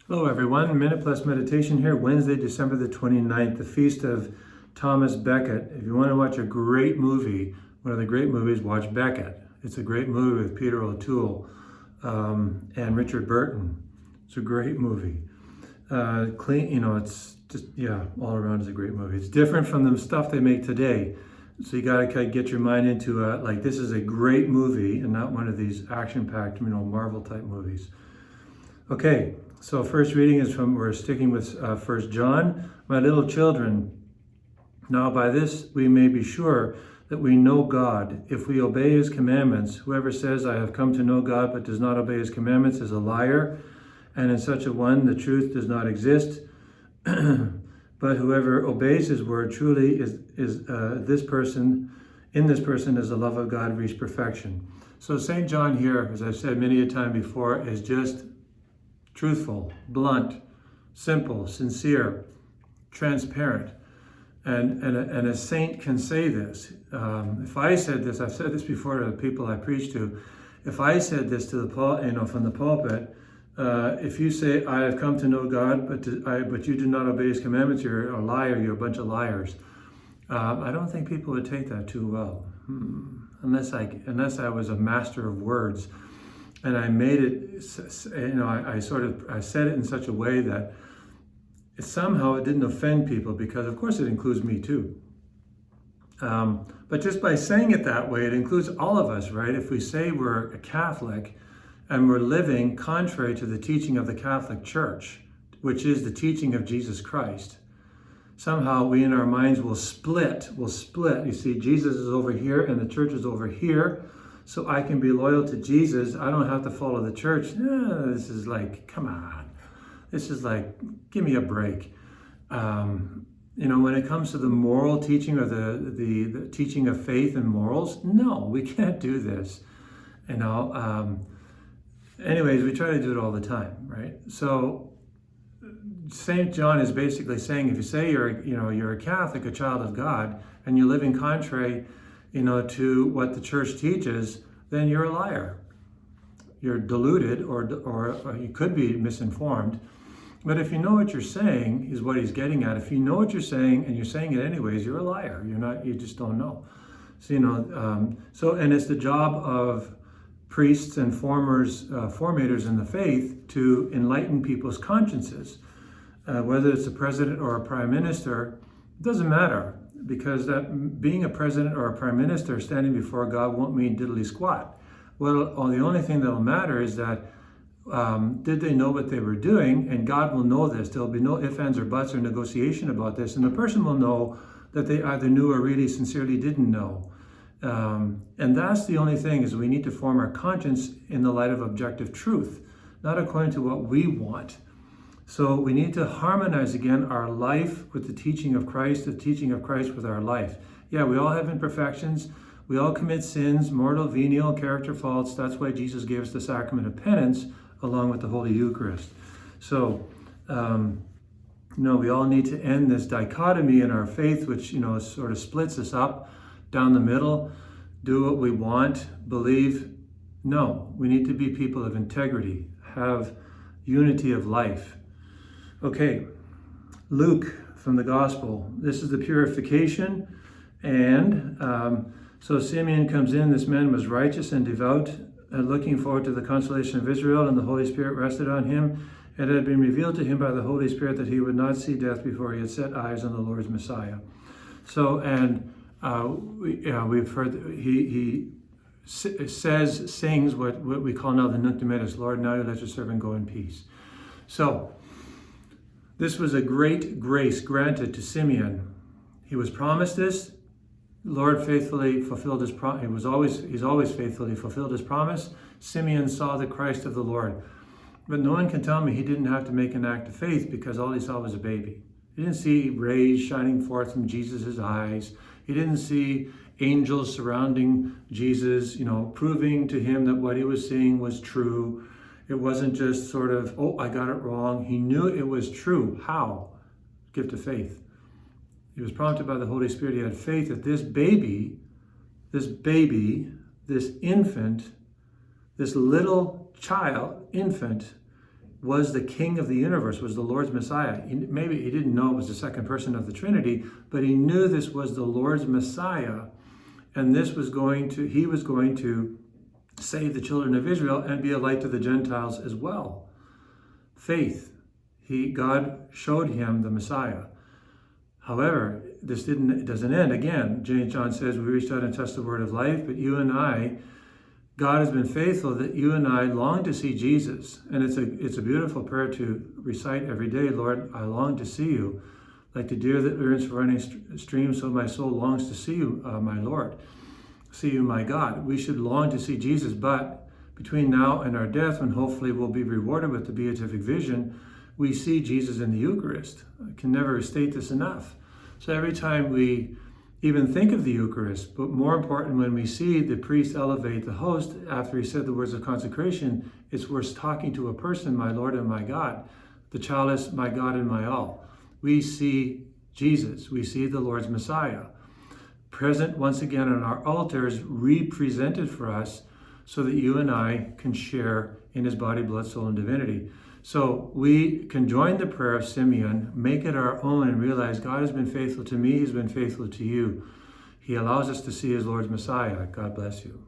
Hello everyone, Minute Plus Meditation here, Wednesday, December the 29th, the feast of Thomas Becket. If you want to watch a great movie, one of the great movies, watch Becket. It's a great movie with Peter O'Toole and Richard Burton. It's a great movie. It's just, all around is a great movie. It's different from the stuff they make today. So you got to kind of get your mind into this is a great movie and not one of these action-packed, Marvel type movies. Okay, so first reading is we're sticking with 1 John. My little children, now by this we may be sure that we know God, if we obey his commandments. Whoever says, I have come to know God, but does not obey his commandments is a liar, and in such a one the truth does not exist. But whoever obeys his word truly in this person is the love of God reached perfection. So St. John here, as I've said many a time before, is just truthful, blunt, simple, sincere, transparent. And a saint can say this. If I said this, I've said this before to the people I preach to, if I said this to from the pulpit, if you say, I have come to know God, but you do not obey his commandments, you're a liar, you're a bunch of liars. I don't think people would take that too well, unless I was a master of words. And I made it, I said it in such a way that somehow it didn't offend people, because of course it includes me too. But just by saying it that way, it includes all of us, right? If we say we're a Catholic and we're living contrary to the teaching of the Catholic Church, which is the teaching of Jesus Christ, somehow we in our minds will split. You see, Jesus is over here and the church is over here. So I can be loyal to Jesus. I don't have to follow the church. This is like, come on. This is like, give me a break. When it comes to the moral teaching or the teaching of faith and morals, no, we can't do this. Anyways, we try to do it all the time, right? So St. John is basically saying, if you say you're a Catholic, a child of God, and you're living contrary to what the church teaches, then you're a liar. You're deluded, or you could be misinformed. But if you know what you're saying, is what he's getting at. If you know what you're saying and you're saying it anyways, you're a liar. You just don't know. So, and it's the job of priests and formators in the faith to enlighten people's consciences. Whether it's a president or a prime minister, it doesn't matter. Because that being a president or a prime minister standing before God won't mean diddly squat. Well, the only thing that'll matter is that did they know what they were doing? And God will know this. There'll be no ifs, ands, or buts or negotiation about this. And the person will know that they either knew or really sincerely didn't know. And that's the only thing, is we need to form our conscience in the light of objective truth, not according to what we want. So we need to harmonize again our life with the teaching of Christ, the teaching of Christ with our life. Yeah, we all have imperfections. We all commit sins, mortal, venial, character faults. That's why Jesus gave us the sacrament of penance along with the Holy Eucharist. So, we all need to end this dichotomy in our faith, which, sort of splits us up down the middle. Do what we want, believe. No, we need to be people of integrity, have unity of life. Okay, Luke from the Gospel. This is the purification. And so Simeon comes in. This man was righteous and devout, looking forward to the consolation of Israel, and the Holy Spirit rested on him. It had been revealed to him by the Holy Spirit that he would not see death before he had set eyes on the Lord's Messiah. So, and we've heard he sings what we call now the Nunc Dimittis, Lord, now you let your servant go in peace. So, this was a great grace granted to Simeon. He was promised this. The Lord faithfully fulfilled his promise. He's always faithfully fulfilled his promise. Simeon saw the Christ of the Lord. But no one can tell me he didn't have to make an act of faith, because all he saw was a baby. He didn't see rays shining forth from Jesus' eyes. He didn't see angels surrounding Jesus, proving to him that what he was seeing was true. It wasn't just sort of, oh, I got it wrong. He knew it was true. How? Gift of faith. He was prompted by the Holy Spirit. He had faith that this baby, this infant, this little infant was the King of the universe, was the Lord's Messiah. Maybe he didn't know it was the second person of the Trinity, but he knew this was the Lord's Messiah, and he was going to save the children of Israel and be a light to the Gentiles as well. Faith. God showed him the Messiah. However, it doesn't end. Again, John says, we reached out and touched the word of life, but you and I, God has been faithful that you and I long to see Jesus. And it's a beautiful prayer to recite every day. Lord, I long to see you. Like the deer that yearns for running streams, so my soul longs to see you, my Lord. See you, my God. We should long to see Jesus, but between now and our death, when hopefully we'll be rewarded with the beatific vision, we see Jesus in the Eucharist. I can never state this enough. So every time we even think of the Eucharist, but more important, when we see the priest elevate the host after he said the words of consecration, it's worth talking to a person, my Lord and my God, the chalice, my God and my all. We see Jesus. We see the Lord's Messiah. Present once again on our altars, represented for us so that you and I can share in his body, blood, soul, and divinity. So we can join the prayer of Simeon, make it our own, and realize God has been faithful to me, he's been faithful to you. He allows us to see his Lord's Messiah. God bless you.